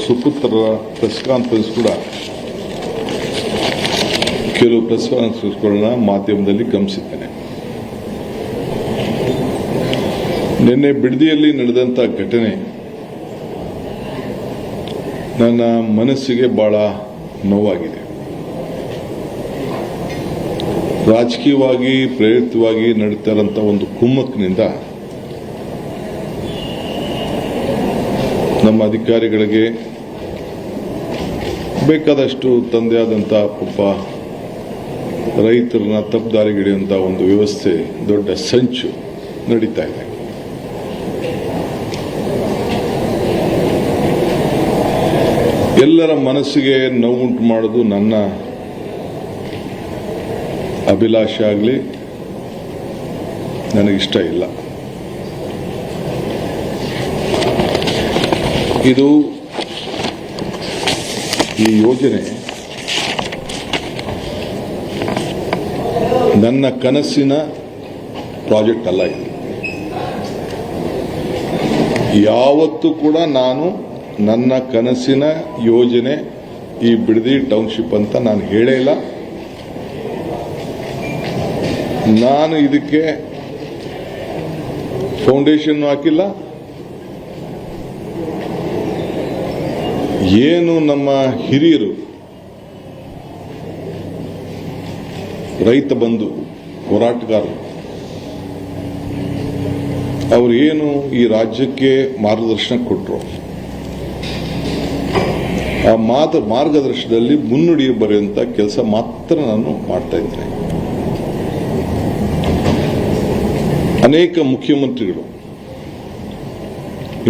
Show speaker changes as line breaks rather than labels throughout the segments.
ಸುಪುತ್ರರ press conference ಕೂಡ ಕೆಲವು press ಕಾನ್ಫರೆನ್ಸ್ಗಳನ್ನ ಮಾಧ್ಯಮದಲ್ಲಿ ಗಮನಿಸಿದ್ದೇನೆ. ನಿನ್ನೆ ಬಿಡದಿಯಲ್ಲಿ ನಡೆದಂಥ ಘಟನೆ ನನ್ನ ಮನಸ್ಸಿಗೆ ಬಹಳ ನೋವಾಗಿದೆ. ರಾಜಕೀಯವಾಗಿ ಪ್ರೇರಿತವಾಗಿ ನಡೀತಾ ಇರುವಂತಹ ಒಂದು ಕುಮ್ಮಕ್ಕಿನಿಂದ ನಮ್ಮ ಅಧಿಕಾರಿಗಳಿಗೆ ಬೇಕಾದಷ್ಟು ತಂದೆಯಾದಂಥ ಪಾಪ ರೈತರನ್ನ ತಪ್ಪುದಾರಿಗಿಡಿಯುವಂಥ ಒಂದು ವ್ಯವಸ್ಥೆ, ದೊಡ್ಡ ಸಂಚು ನಡೀತಾ ಇದೆ. ಎಲ್ಲರ ಮನಸ್ಸಿಗೆ ನೋವುಂಟು ಮಾಡೋದು ನನ್ನ ಅಭಿಲಾಷೆ ಆಗಲಿ, ನನಗಿಷ್ಟ ಇಲ್ಲ. ಇದು ಈ ಯೋಜನೆ ನನ್ನ ಕನಸಿನ ಪ್ರಾಜೆಕ್ಟ್ ಅಲ್ಲ. ಇದು ಯಾವತ್ತೂ ಕೂಡ ನಾನು ನನ್ನ ಕನಸಿನ ಯೋಜನೆ ಈ ಬಿಡದಿ ಟೌನ್ಶಿಪ್ ಅಂತ ನಾನು ಹೇಳೇ ಇಲ್ಲ. ನಾನು ಇದಕ್ಕೆ ಫೌಂಡೇಶನ್ ಹಾಕಿಲ್ಲ. ಏನು ನಮ್ಮ ಹಿರಿಯರು ರೈತ ಬಂಧು ಹೋರಾಟಗಾರರು ಅವರು ಏನು ಈ ರಾಜ್ಯಕ್ಕೆ ಮಾರ್ಗದರ್ಶನ ಕೊಟ್ಟರು, ಆ ಮಾರ್ಗದರ್ಶನದಲ್ಲಿ ಮುನ್ನುಡಿ ಬರೆಯುವಂತ ಕೆಲಸ ಮಾತ್ರ ನಾನು ಮಾಡ್ತಾ ಇದ್ದೇನೆ. ಅನೇಕ ಮುಖ್ಯಮಂತ್ರಿಗಳು,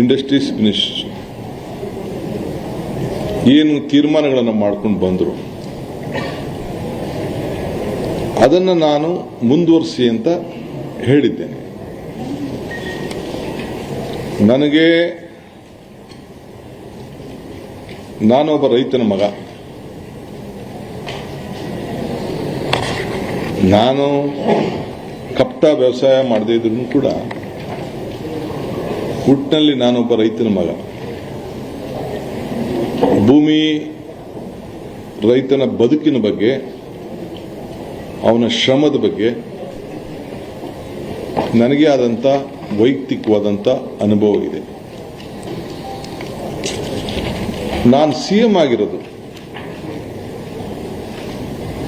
ಇಂಡಸ್ಟ್ರೀಸ್ ಮಿನಿಸ್ಟರ್ ಏನು ತೀರ್ಮಾನಗಳನ್ನು ಮಾಡ್ಕೊಂಡು ಬಂದರು ಅದನ್ನು ನಾನು ಮುಂದುವರಿಸಿ ಅಂತ ಹೇಳಿದ್ದೇನೆ. ನಾನೊಬ್ಬ ರೈತನ ಮಗ. ನಾನು ಕಪಟ ವ್ಯವಸಾಯ ಮಾಡದೇ ಇದ್ರೂ ಕೂಡ ಹುಟ್ಟಿನಲ್ಲಿ ನಾನೊಬ್ಬ ರೈತನ ಮಗ. ಭೂಮಿ, ರೈತನ ಬದುಕಿನ ಬಗ್ಗೆ, ಅವನ ಶ್ರಮದ ಬಗ್ಗೆ ನನಗೆ ಆದಂಥ ವೈಯಕ್ತಿಕವಾದಂಥ ಅನುಭವ ಇದೆ. ನಾನು ಸಿಎಂ ಆಗಿರೋದು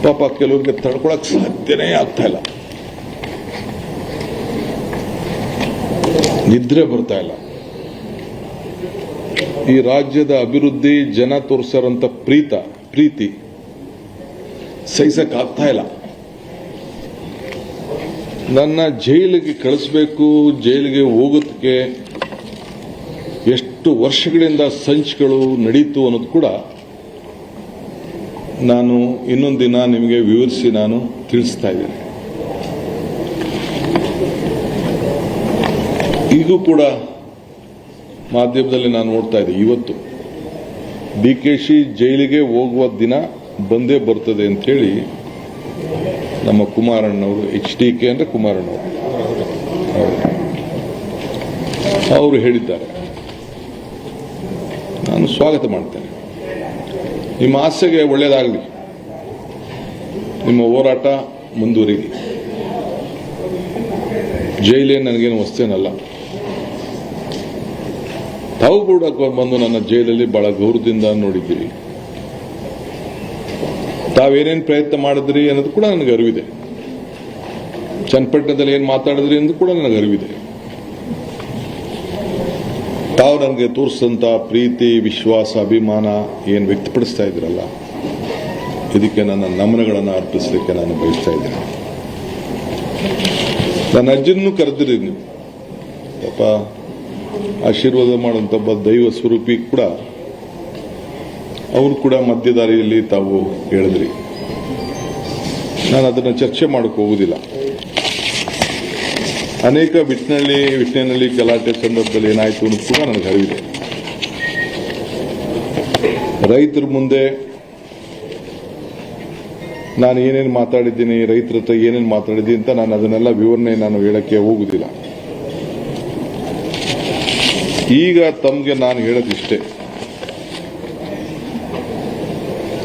ಪಾಪ ಕೆಲವರಿಗೆ ತಡ್ಕೊಳಕ್ ಸಾಧ್ಯನೇ ಆಗ್ತಾ ಇಲ್ಲ, ನಿದ್ರೆ ಬರ್ತಾ ಇಲ್ಲ. ಈ ರಾಜ್ಯದ ಅಭಿವೃದ್ಧಿ, ಜನ ತೋರಿಸಿರೋಂಥ ಪ್ರೀತಿ ಸಹಿಸಕ್ ಆಗ್ತಾ ಇಲ್ಲ. ನನ್ನ ಜೈಲಿಗೆ ಕಳಿಸ್ಬೇಕು, ಜೈಲಿಗೆ ಹೋಗೋದಕ್ಕೆ ಎಷ್ಟು ವರ್ಷಗಳಿಂದ ಸಂಚುಗಳು ನಡೀತು ಅನ್ನೋದು ಕೂಡ ನಾನು ಇನ್ನೊಂದು ದಿನ ನಿಮಗೆ ವಿವರಿಸಿ ನಾನು ತಿಳಿಸ್ತಾ ಇದ್ದೇನೆ. ಈಗೂ ಕೂಡ ಮಾಧ್ಯಮದಲ್ಲಿ ನಾನು ನೋಡ್ತಾ ಇದ್ದೆ, ಇವತ್ತು ಡಿಕೆಶಿ ಜೈಲಿಗೆ ಹೋಗುವ ದಿನ ಬಂದೇ ಬರ್ತದೆ ಅಂತೇಳಿ ನಮ್ಮ ಕುಮಾರಣ್ಣವರು, HDK ಅಂದ್ರೆ ಕುಮಾರಣ್ಣವರು ಅವರು ಹೇಳಿದ್ದಾರೆ. ನಾನು ಸ್ವಾಗತ ಮಾಡ್ತೇನೆ. ನಿಮ್ಮ ಆಸೆಗೆ ಒಳ್ಳೆಯದಾಗಲಿ, ನಿಮ್ಮ ಹೋರಾಟ ಮುಂದುವರಿಲಿ. ಜೈಲೇ ನನಗೇನು ವಸ್ತೇನಲ್ಲ. ತಾವು ಕೂಡ ಬಂದು ನನ್ನ ಜೈಲಲ್ಲಿ ಬಹಳ ಗೌರವದಿಂದ ನೋಡಿದ್ದೀರಿ. ತಾವೇನೇನು ಪ್ರಯತ್ನ ಮಾಡಿದ್ರಿ ಅನ್ನೋದು ಕೂಡ ನನಗೆ ಅರಿವಿದೆ. ಚನ್ನಪಟ್ಟಣದಲ್ಲಿ ಏನು ಮಾತಾಡಿದ್ರಿ ಅನ್ನೋದು ಕೂಡ ನನಗೆ ಅರಿವಿದೆ. ತಾವು ನನಗೆ ತೋರಿಸಿದಂಥ ಪ್ರೀತಿ, ವಿಶ್ವಾಸ, ಅಭಿಮಾನ ಏನು ವ್ಯಕ್ತಪಡಿಸ್ತಾ ಇದ್ರಲ್ಲ, ಇದಕ್ಕೆ ನನ್ನ ನಮನಗಳನ್ನು ಅರ್ಪಿಸಲಿಕ್ಕೆ ನಾನು ಬಯಸ್ತಾ ಇದ್ದೇನೆ. ನನ್ನ ಅಜ್ಜನೂ ಕರೆದಿರಿ ನೀವು, ಪಾಪ ಆಶೀರ್ವಾದ ಮಾಡುವಂಥ ಒಬ್ಬ ದೈವ ಸ್ವರೂಪಿ ಕೂಡ, ಅವರು ಕೂಡ ಮಧ್ಯದಾರಿಯಲ್ಲಿ ತಾವು ಹೇಳಿದ್ರಿ. ನಾನು ಅದನ್ನು ಚರ್ಚೆ ಮಾಡಕ್ಕೆ ಹೋಗುವುದಿಲ್ಲ. ಅನೇಕ ವಿಟ್ನೆನಲ್ಲಿ ಗಲಾಟೆ ಸಂದರ್ಭದಲ್ಲಿ ಏನಾಯಿತು ಅನ್ನೋದು ಕೂಡ ನನಗೆ ಅರಿವಿದೆ. ರೈತರ ಮುಂದೆ ನಾನು ಏನೇನು ಮಾತಾಡಿದ್ದೀನಿ, ರೈತರ ಹತ್ರ ಏನೇನು ಮಾತಾಡಿದ್ದೀನಿ ಅಂತ ನಾನು ಅದನ್ನೆಲ್ಲ ವಿವರಣೆ ನಾನು ಹೇಳಕ್ಕೆ ಹೋಗುವುದಿಲ್ಲ. ಈಗ ತಮಗೆ ನಾನು ಹೇಳೋದಿಷ್ಟೇ,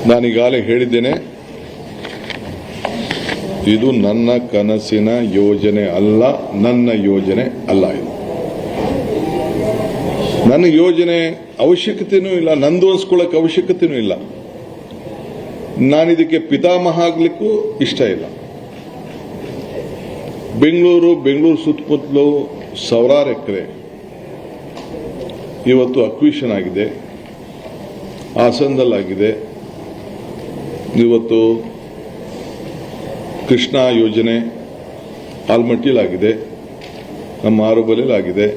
ನಾನೀಗಾಗಲೇ ಹೇಳಿದ್ದೇನೆ, ಇದು ನನ್ನ ಕನಸಿನ ಯೋಜನೆ ಅಲ್ಲ, ನನ್ನ ಯೋಜನೆ ಅಲ್ಲ. ಇದು ನನ್ನ ಯೋಜನೆ ಅವಶ್ಯಕತೆಯೂ ಇಲ್ಲ, ನಂದು ಅನ್ಸ್ಕೊಳ್ಳೋಕೆ ಅವಶ್ಯಕತೆಯೂ ಇಲ್ಲ. ನಾನಿದಕ್ಕೆ ಪಿತಾಮಹ ಆಗ್ಲಿಕ್ಕೂ ಇಷ್ಟ ಇಲ್ಲ. ಬೆಂಗಳೂರು ಸುತ್ತಮುತ್ತಲು ಸಾವಿರಾರು ಎಕರೆ ಇವತ್ತು ಅಕ್ವಿಷನ್ ಆಗಿದೆ, ಹಾಸನದಲ್ಲಾಗಿದೆ, ಇವತ್ತು ಕೃಷ್ಣಾ ಯೋಜನೆ ಆಲ್ಮಟ್ಟಿಲಾಗಿದೆ, ನಮ್ಮ ಆರೋಬಲಿಲಾಗಿದೆ.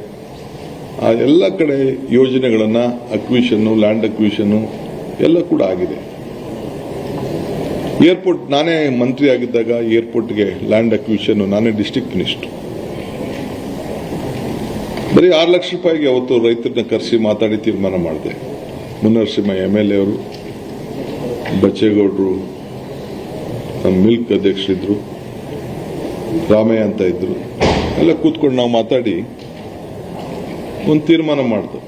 ಆ ಎಲ್ಲ ಕಡೆ ಯೋಜನೆಗಳನ್ನು ಅಕ್ವಿಷನ್ನು, ಲ್ಯಾಂಡ್ ಅಕ್ವಿಷನ್ನು ಎಲ್ಲ ಕೂಡ ಆಗಿದೆ. ಏರ್ಪೋರ್ಟ್ ನಾನೇ ಮಂತ್ರಿ ಆಗಿದ್ದಾಗ ಏರ್ಪೋರ್ಟ್ಗೆ ಲ್ಯಾಂಡ್ ಅಕ್ವಿಷನ್ ನಾನೇ ಡಿಸ್ಟ್ರಿಕ್ಟ್ ಮಿನಿಸ್ಟರ್. ಬರೀ 6 ಲಕ್ಷ ರೂಪಾಯಿಗೆ ಅವತ್ತು ರೈತರನ್ನ ಕರೆಸಿ ಮಾತಾಡಿ ತೀರ್ಮಾನ ಮಾಡಿದೆ. ಮುನ್ನರಸಿಂಹ MLA ಅವರು, ಬಚ್ಚೇಗೌಡರು, ನಮ್ಮ ಮಿಲ್ಕ್ ಅಧ್ಯಕ್ಷರಿದ್ರು, ರಾಮಯ್ಯ ಅಂತ ಇದ್ರು, ಎಲ್ಲ ಕೂತ್ಕೊಂಡು ನಾವು ಮಾತಾಡಿ ಒಂದು ತೀರ್ಮಾನ ಮಾಡಿದ್ರು.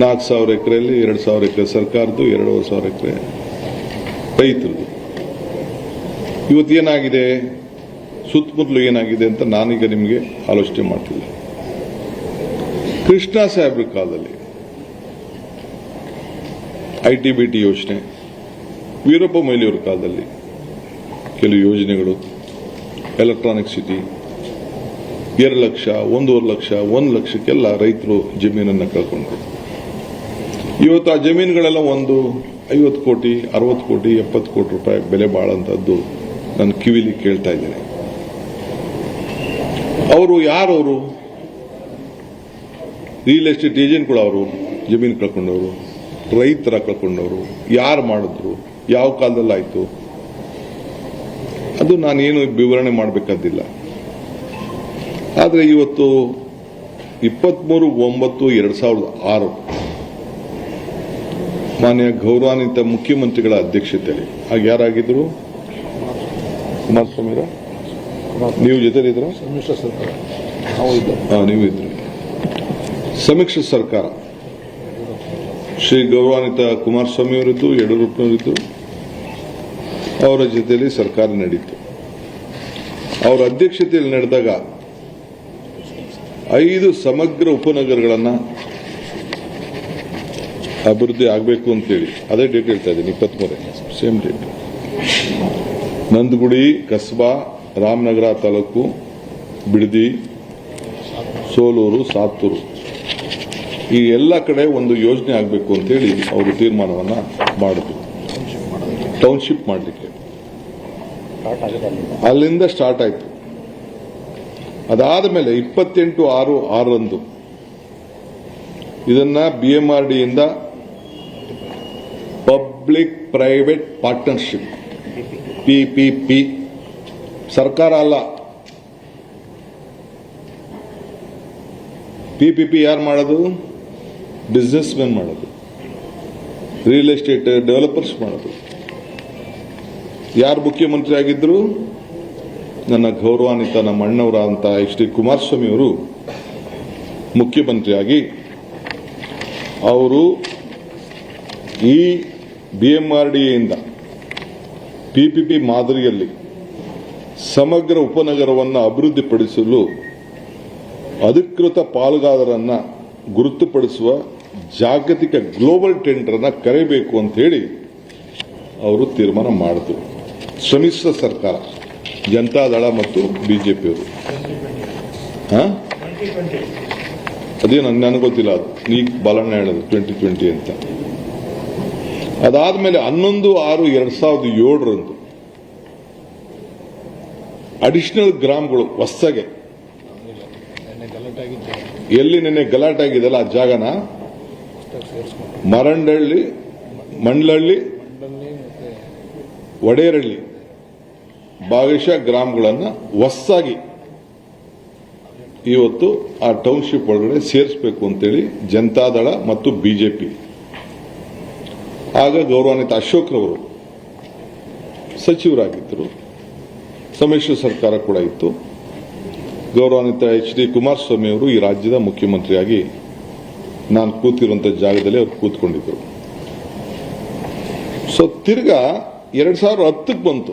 4,000 ಎಕರೆಯಲ್ಲಿ 2,000 ಎಕರೆ ಸರ್ಕಾರದ್ದು, 2,500 ಎಕರೆ ರೈತರದು. ಇವತ್ತೇನಾಗಿದೆ, ಸುತ್ತಮುತ್ತಲು ಏನಾಗಿದೆ ಅಂತ ನಾನೀಗ ನಿಮಗೆ ಆಲೋಚನೆ ಮಾಡ್ತಿಲ್ಲ. ಕೃಷ್ಣಾ ಸಾಹೇಬ್ರ ಕಾಲದಲ್ಲಿ ITBT ಯೋಜನೆ, ವೀರಪ್ಪ ಮೊಯ್ಲಿಯವರ ಕಾಲದಲ್ಲಿ ಕೆಲವು ಯೋಜನೆಗಳು, ಎಲೆಕ್ಟ್ರಾನಿಕ್ ಸಿಟಿ, 2 ಲಕ್ಷ, 1.5 ಲಕ್ಷ, 1 ಲಕ್ಷಕ್ಕೆಲ್ಲ ರೈತರು ಜಮೀನನ್ನು ಕಳ್ಕೊಂಡ್ರು. ಇವತ್ತು ಆ ಜಮೀನುಗಳೆಲ್ಲ ಒಂದು 50 ಕೋಟಿ, 60 ಕೋಟಿ, 70 ಕೋಟಿ ರೂಪಾಯಿ ಬೆಲೆ ಬಾಳಂತದ್ದು ನನ್ನ ಕಿವಿಲಿ ಕೇಳ್ತಾ ಇದ್ದೇನೆ. ಅವರು ಯಾರವರು? ರಿಯಲ್ ಎಸ್ಟೇಟ್ ಏಜೆಂಟ್ಗಳು. ಅವರು ಜಮೀನು ಕಳ್ಕೊಂಡವರು, ರೈತರ ಕಳ್ಕೊಂಡವರು. ಯಾರು ಮಾಡಿದ್ರು, ಯಾವ ಕಾಲದಲ್ಲಾಯ್ತು, ಅದು ನಾನೇನು ವಿವರಣೆ ಮಾಡಬೇಕಾದಿಲ್ಲ. ಆದರೆ ಇವತ್ತು 23/9/2006 ಮಾನ್ಯ ಗೌರವಾನ್ವಿತ ಮುಖ್ಯಮಂತ್ರಿಗಳ ಅಧ್ಯಕ್ಷತೆಯಲ್ಲಿ, ಆಗ ಯಾರಾಗಿದ್ರು? ಕುಮಾರಸ್ವಾಮಿ, ನೀವು ಜೊತೆಲಿದ್ರ?
ಸಮ್ಮಿಶ್ರ ಸರ್ಕಾರ.
ನೀವು ಇದ್ರಿ. ಸಮ್ಮಿಶ್ರ ಸರ್ಕಾರ, ಶ್ರೀ ಗೌರವಾನ್ವಿತ ಕುಮಾರಸ್ವಾಮಿ ಅವರಿದ್ದು, ಯಡಿಯೂರಪ್ಪನವರಿದ್ದು, ಅವರ ಜೊತೆಯಲ್ಲಿ ಸರ್ಕಾರ ನಡೀತು. ಅವರ ಅಧ್ಯಕ್ಷತೆಯಲ್ಲಿ ನಡೆದಾಗ 5 ಸಮಗ್ರ ಉಪನಗರಗಳನ್ನು ಅಭಿವೃದ್ಧಿ ಆಗಬೇಕು ಅಂತೇಳಿ, ಅದೇ ಡೇಟ್ ಹೇಳ್ತಾ ಇದ್ದೀನಿ, 23 ಸೇಮ್ ಡೇಟ್. ನಂದಗುಡಿ, ಕಸ್ಬಾ, ರಾಮನಗರ ತಾಲೂಕು, ಬಿಡದಿ, ಸೋಲೂರು, ಸಾತ್ತೂರು, ಈ ಎಲ್ಲ ಕಡೆ ಒಂದು ಯೋಜನೆ ಆಗಬೇಕು ಅಂತೇಳಿ ಅವರು ತೀರ್ಮಾನವನ್ನು ಮಾಡಿದ್ರು. ಟೌನ್ಶಿಪ್ ಮಾಡಲಿಕ್ಕೆ ಅಲ್ಲಿಂದ ಸ್ಟಾರ್ಟ್ ಆಯಿತು. ಅದಾದ ಮೇಲೆ 28/6/6 ಇದನ್ನ BMRD ಇಂದ ಪಬ್ಲಿಕ್ ಪ್ರೈವೇಟ್ ಪಾರ್ಟ್ನರ್ಶಿಪ್, PPP, ಸರ್ಕಾರ ಅಲ್ಲ. PPP ಯಾರು ಮಾಡೋದು? ಬಿಸ್ನೆಸ್ ಮೆನ್ ಮಾಡೋದು, ರಿಯಲ್ ಎಸ್ಟೇಟ್ ಡೆವಲಪರ್ಸ್ ಮಾಡೋದು. ಯಾರು ಮುಖ್ಯಮಂತ್ರಿ ಆಗಿದ್ರು? ನನ್ನ ಗೌರವಾನ್ವಿತ ನಮ್ಮ ಅಣ್ಣವರ ಅಂತ HD ಕುಮಾರಸ್ವಾಮಿ ಅವರು ಮುಖ್ಯಮಂತ್ರಿಯಾಗಿ ಅವರು ಈ BMRD ಇಂದ PPP ಮಾದರಿಯಲ್ಲಿ ಸಮಗ್ರ ಉಪನಗರವನ್ನು ಅಭಿವೃದ್ಧಿಪಡಿಸಲು ಅಧಿಕೃತ ಪಾಲುದಾರರನ್ನ ಗುರುತುಪಡಿಸುವ ಜಾಗತಿಕ ಗ್ಲೋಬಲ್ ಟೆಂಡರ್ ಅನ್ನು ಕರೆಯಬೇಕು ಅಂತ ಹೇಳಿ ಅವರು ತೀರ್ಮಾನ ಮಾಡಿದ್ರು. ಸಮ್ಮಿಶ್ರ ಸರ್ಕಾರ, ಜನತಾದಳ ಮತ್ತು ಬಿಜೆಪಿಯವರು. ಅದೇನು ನನಗೆ ಗೊತ್ತಿಲ್ಲ, ಅದು ಈಗ ಬಾಲಣ್ಣ ಹೇಳೋದು 2020 ಅಂತ. ಅದಾದ್ಮೇಲೆ 11/6/2007 ಅಡಿಷನಲ್ ಗ್ರಾಮಗಳು ಹೊಸಗೆ, ಎಲ್ಲಿ ನಿನ್ನೆ ಗಲಾಟೆ ಆಗಿದೆಲ್ಲ ಆ ಜಾಗನ ಮರಂಡಳ್ಳಿ, ಮಂಡ್ಲಹಳ್ಳಿ, ವಡೇರಳ್ಳಿ ಭಾಗಶಃ ಗ್ರಾಮಗಳನ್ನು ಹೊಸದಾಗಿ ಇವತ್ತು ಆ ಟೌನ್ಶಿಪ್ ಒಳಗಡೆ ಸೇರಿಸಬೇಕು ಅಂತೇಳಿ ಜನತಾದಳ ಮತ್ತು ಬಿಜೆಪಿ. ಆಗ ಗೌರವಾನ್ವಿತ ಅಶೋಕ್ರವರು ಸಚಿವರಾಗಿದ್ದರು, ಸಮ್ಮಿಶ್ರ ಸರ್ಕಾರ ಕೂಡ ಇತ್ತು. ಗೌರವಾನ್ವಿತ HD ಕುಮಾರಸ್ವಾಮಿ ಅವರು ಈ ರಾಜ್ಯದ ಮುಖ್ಯಮಂತ್ರಿಯಾಗಿ ನಾನು ಕೂತಿರುವಂತಹ ಜಾಗದಲ್ಲಿ ಅವರು ಕೂತ್ಕೊಂಡಿದ್ದರು. ಸೊ ತಿರ್ಗಾ 2010ಕ್ಕೆ ಬಂತು.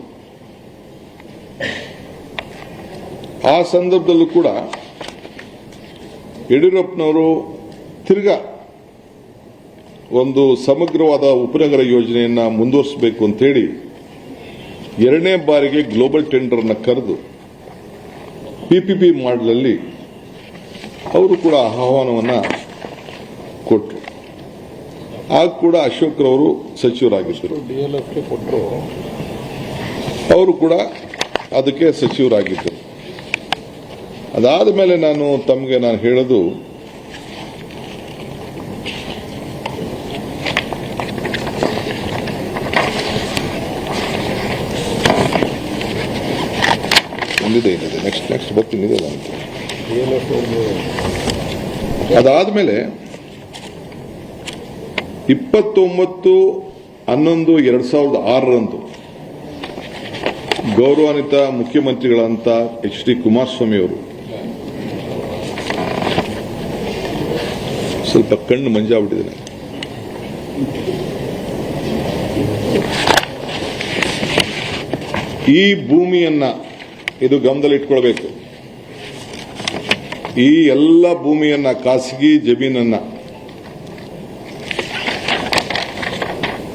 ಆ ಸಂದರ್ಭದಲ್ಲೂ ಕೂಡ ಯಡಿಯೂರಪ್ಪನವರು ತಿರ್ಗಾ ಒಂದು ಸಮಗ್ರವಾದ ಉಪನಗರ ಯೋಜನೆಯನ್ನ ಮುಂದುವರಿಸಬೇಕು ಅಂತೇಳಿ 2ನೇ ಬಾರಿಗೆ ಗ್ಲೋಬಲ್ ಟೆಂಡರ್ ಅನ್ನು ಕರೆದು PPP ಮಾಡಲಲ್ಲಿ ಅವರು ಕೂಡ ಆಹ್ವಾನವನ್ನ ಕೊಟ್ಟರು. ಆಗ ಕೂಡ ಅಶೋಕ್ರವರು ಸಚಿವರಾಗಿದ್ದರು. ಅವರು ಕೂಡ ಅದಕ್ಕೆ ಸಚಿವರಾಗಿದ್ದರು. ಅದಾದ ಮೇಲೆ ನಾನು ಹೇಳೋದು, ಏನಿದೆ ನೆಕ್ಸ್ಟ್ ಬರ್ತೀನಿ. ಅದಾದ್ಮೇಲೆ 29/11/2006 ಗೌರವಾನ್ವಿತ ಮುಖ್ಯಮಂತ್ರಿಗಳಂತ HD ಕುಮಾರಸ್ವಾಮಿ ಅವರು ಸ್ವಲ್ಪ ಕಣ್ಣು ಮಂಜಾಗ್ಬಿಟ್ಟಿದೆ. ಈ ಭೂಮಿಯನ್ನ ಇದು ಗಮನದಲ್ಲಿಟ್ಕೊಳ್ಬೇಕು. ಈ ಎಲ್ಲ ಭೂಮಿಯನ್ನ, ಖಾಸಗಿ ಜಮೀನನ್ನ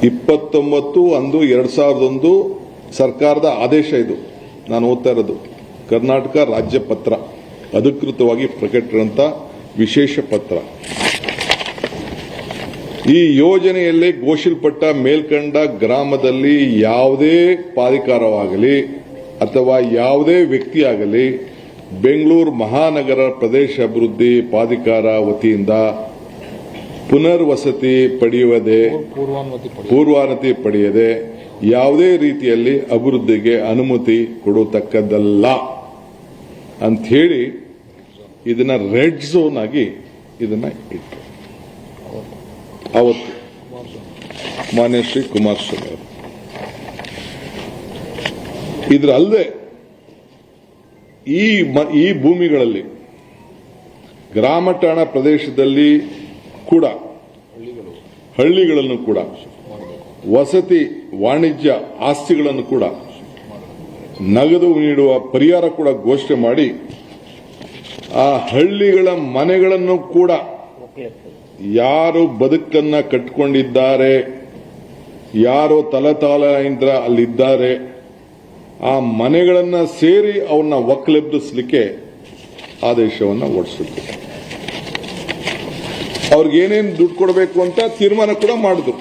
29/11/2001 ಸರ್ಕಾರದ ಆದೇಶ, ಇದು ನಾನು ಓದ್ತಾ ಇರೋದು ಕರ್ನಾಟಕ ರಾಜ್ಯ ಪತ್ರ, ಅಧಿಕೃತವಾಗಿ ಪ್ರಕಟಿಸಿದಂತ ವಿಶೇಷ ಪತ್ರ. ಈ ಯೋಜನೆಯಲ್ಲಿ ಘೋಷಿಸಲ್ಪಟ್ಟ ಮೇಲ್ಕಂಡ ಗ್ರಾಮದಲ್ಲಿ ಯಾವುದೇ ಪ್ರಾಧಿಕಾರವಾಗಲಿ ಅಥವಾ ಯಾವುದೇ ವ್ಯಕ್ತಿಯಾಗಲಿ ಬೆಂಗಳೂರು ಮಹಾನಗರ ಪ್ರದೇಶ ಅಭಿವೃದ್ಧಿ ಪ್ರಾಧಿಕಾರ ವತಿಯಿಂದ ಪುನರ್ವಸತಿ ಪೂರ್ವಾನುಮತಿ ಪಡೆಯದೆ ಯಾವುದೇ ರೀತಿಯಲ್ಲಿ ಅಭಿವೃದ್ಧಿಗೆ ಅನುಮತಿ ಕೊಡತಕ್ಕದ್ದಲ್ಲ ಅಂತ ಹೇಳಿ ಇದನ್ನ ರೆಡ್ ಝೋನ್ ಆಗಿ ಇದನ್ನ ಇಟ್ಟರು ಅವತ್ತು ಮಾನ್ಯ ಶ್ರೀ ಕುಮಾರಸ್ವಾಮಿ ಅವರು. ಇದರಲ್ಲದೆ ಈ ಭೂಮಿಗಳಲ್ಲಿ ಗ್ರಾಮ ಠಾಣಾ ಪ್ರದೇಶದಲ್ಲಿ ಕೂಡ ಹಳ್ಳಿಗಳನ್ನು ಕೂಡ ವಸತಿ ವಾಣಿಜ್ಯ ಆಸ್ತಿಗಳನ್ನು ಕೂಡ ನಗದು ನೀಡುವ ಪರಿಹಾರ ಕೂಡ ಘೋಷಣೆ ಮಾಡಿ ಆ ಹಳ್ಳಿಗಳ ಮನೆಗಳನ್ನು ಕೂಡ ಯಾರು ಬದುಕನ್ನ ಕಟ್ಟಿಕೊಂಡಿದ್ದಾರೆ, ಯಾರು ತಲತಲಾಂತರ ಅಲ್ಲಿದ್ದಾರೆ, ಆ ಮನೆಗಳನ್ನ ಸೇರಿ ಅವನ್ನ ಒಕ್ಕಲೆಬ್ಬಿಸಲಿಕ್ಕೆ ಆದೇಶವನ್ನ ಹೊರಡಿಸಿದ್ರು. ಅವ್ರಿಗೇನೇನು ದುಡ್ಡು ಕೊಡಬೇಕು ಅಂತ ತೀರ್ಮಾನ ಕೂಡ ಮಾಡಿದ್ರು.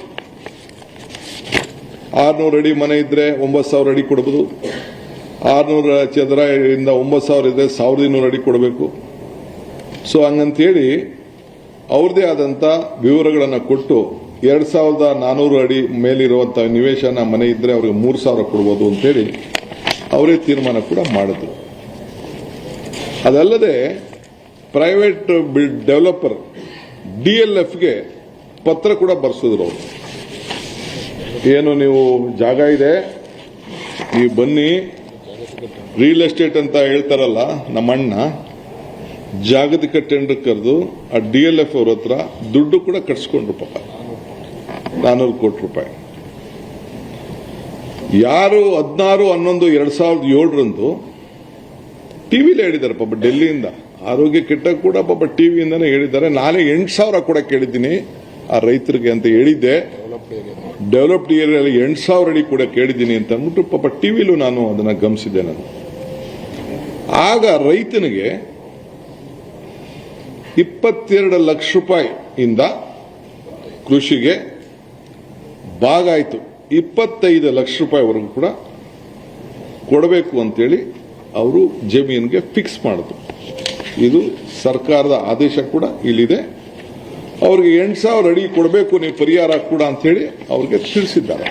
600 ಅಡಿ ಮನೆ ಇದ್ರೆ 9,000 ಅಡಿ ಕೊಡಬಹುದು. 600 ಚದರ ಇಂದ 9,000 ಇದ್ರೆ 1,200 ಅಡಿ ಕೊಡಬೇಕು. ಸೊ ಹಂಗಂತೇಳಿ ಅವ್ರದೇ ಆದಂತ ವಿವರಗಳನ್ನು ಕೊಟ್ಟು 2,400 ಅಡಿ ಮೇಲಿರುವಂತಹ ನಿವೇಶನ ಮನೆ ಇದ್ರೆ ಅವ್ರಿಗೆ 3,000 ಕೊಡಬಹುದು ಅಂತೇಳಿ ಅವರೇ ತೀರ್ಮಾನ ಕೂಡ ಮಾಡಿದ್ರು. ಅದಲ್ಲದೆ ಪ್ರೈವೇಟ್ ಡೆವಲಪರ್ DLFಗೆ ಪತ್ರ ಕೂಡ ಬರೆಸಿದ್ರು. ಅವರು ಏನು ನೀವು ಜಾಗ ಇದೆ, ನೀವು ಬನ್ನಿ, ರಿಯಲ್ ಎಸ್ಟೇಟ್ ಅಂತ ಹೇಳ್ತಾರಲ್ಲ ನಮ್ಮಣ್ಣ, ಜಾಗತಿಕ ಟೆಂಡರ್ ಕರೆದು ಆ DLF ಅವ್ರ ಹತ್ರ ದುಡ್ಡು ಕೂಡ ಕಟ್ಸ್ಕೊಂಡ್ರು. ಪಾಪ 400 ಕೋಟಿ ರೂಪಾಯಿ. ಯಾರು 16/11/2007 ಟಿವಿಲಿ ಹೇಳಿದ್ದಾರೆ. ಪಾಪ ಡೆಲ್ಲಿಯಿಂದ ಆರೋಗ್ಯ ಕೆಟ್ಟ ಕೂಡ ಪಾಪ ಟಿವಿಯಿಂದಾನೇ ಹೇಳಿದ್ದಾರೆ. ನಾನೇ 8,000 ಕೂಡ ಕೇಳಿದ್ದೀನಿ ಆ ರೈತರಿಗೆ ಅಂತ ಹೇಳಿದ್ದೆ. ಡೆವಲಪ್ಡ್ ಏರಿಯಾದಲ್ಲಿ 8,000 ಅಡಿ ಕೂಡ ಕೇಳಿದ್ದೀನಿ ಅಂತ ಅಂದ್ಬಿಟ್ಟು ಪಾಪ ಟಿವಿಲೂ ನಾನು ಅದನ್ನ ಗಮನಿಸಿದ್ದೆ. ನಾನು ಆಗ ರೈತನಿಗೆ 22 ಲಕ್ಷ ರೂಪಾಯಿಯಿಂದ ಕೃಷಿಗೆ ಭಾಗ ಆಯಿತು 25 ಲಕ್ಷ ರೂಪಾಯಿವರೆಗೂ ಕೂಡ ಕೊಡಬೇಕು ಅಂತೇಳಿ ಅವರು ಜಮೀನಿಗೆ ಫಿಕ್ಸ್ ಮಾಡಿದ್ರು. ಇದು ಸರ್ಕಾರದ ಆದೇಶ ಕೂಡ ಇಲ್ಲಿದೆ. ಅವ್ರಿಗೆ 8,000 ಅಡಿ ಕೊಡಬೇಕು ನೀವು ಪರಿಹಾರ ಕೂಡ ಅಂತ ಹೇಳಿ ಅವ್ರಿಗೆ ತಿಳಿಸಿದ್ದಾರೆ.